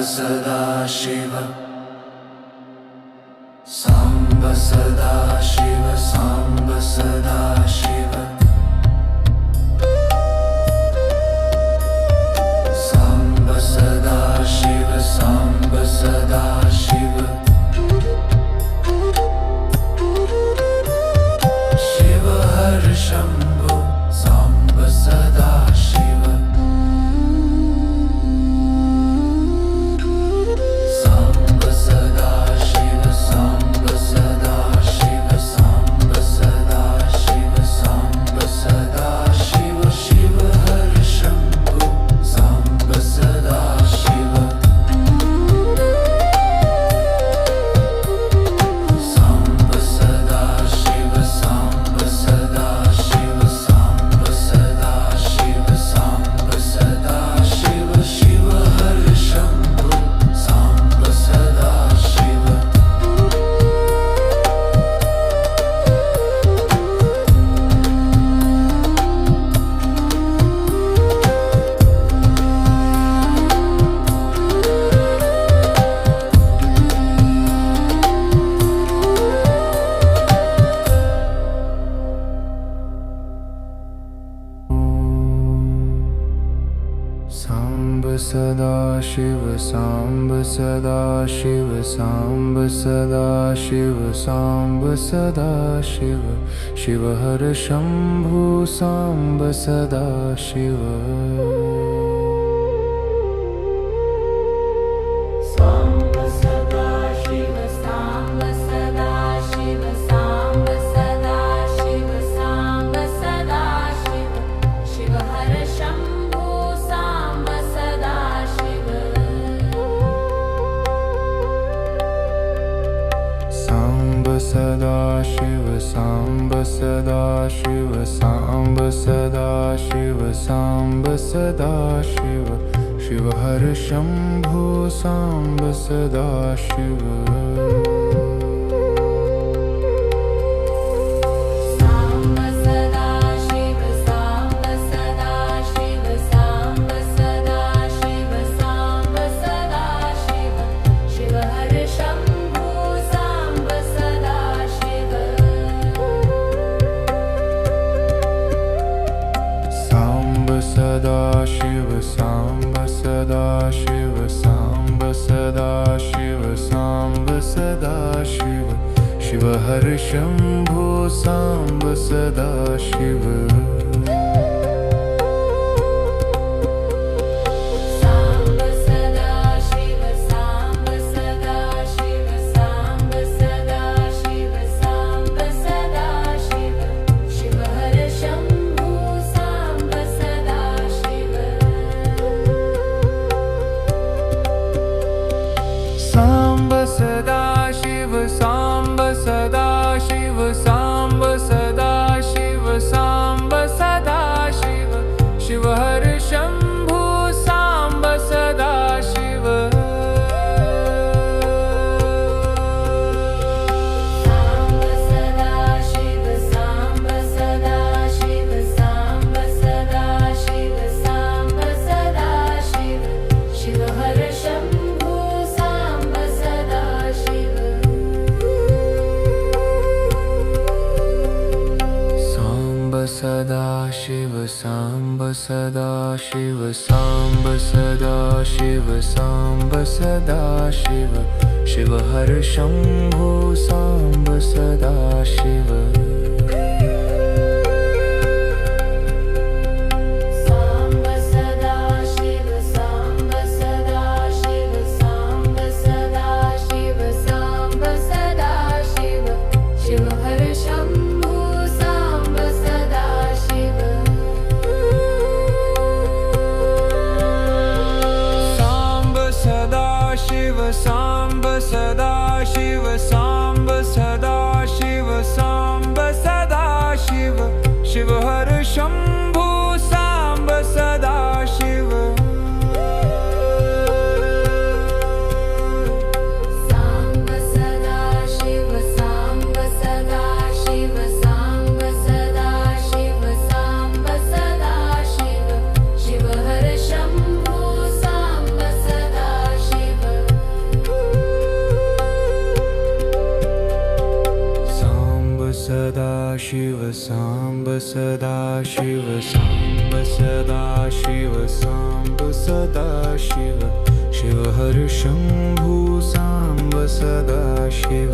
सदा शिव सांब सदा शिव सांब सदा शिव सांब सदा शिव सांब सदा शिव शिव हर शंभो सांब सदा शिव सांब सदा शिव सांब सदा शिव सांब सदा शिव सांब सदा शिव शिव हर शंभो सांब सदा शिव सांब सदा शिव सांब सदा शिव सांब सदा शिव सांब सदा शिव शिव हर शंभो सांब सदा शिव सांब सदा शिव सांब सदा शिव सांब सदा शिव सांब सदा शिव शिव हर शंभु सांब सदा शिव सांब सदा शिव सांब सदा शिव सांब सदा शिव सांब सदा शिव शिव हर शंभो सांब सदा शिव सांब सदा शिव सांब सदा शिव सांब सदा शिव सांब सदा शिव शिव हर शंभो सांब सदा शिव सांब सदा शिव सांब सदा शिव सांब सदा शिव सांब सदा शिव शिव हर शंभो सांब सदा शिव सांब सदा शिव सांब सदा शिव सांब सदा शिव सांब सदा शिव शिव हर शंभो सांब सदा शिव सांब सदा शिव सांब सदा शिव सांब सदा शिव सांब सदा शिव शिव हर शंभो सांब सदा शिव सांब सदा शिव सांब सदा शिव सांब सदा शिव सांब सदा शिव शिव हर शंभु सांब सदा शिव सांब सदा शिव सांब सदा शिव सांब सदा शिव सांब सदा शिव शिव हर शंभो सांब सदा शिव सांब सदा शिव सांब सदा शिव सांब सदा शिव सांब सदा शिव शिव हर शंभो सांब सदा शिव सांब सदा शिव सांब सदा शिव सांब सदा शिव सांब सदा शिव शिव हर शंभो सांब सदा शिव सांब सदा शिव सांब सदा शिव सांब सदा शिव सांब सदा शिव सांब सदा शिव सांब सदा शिव शिव हर शंभू सांब सदा शिव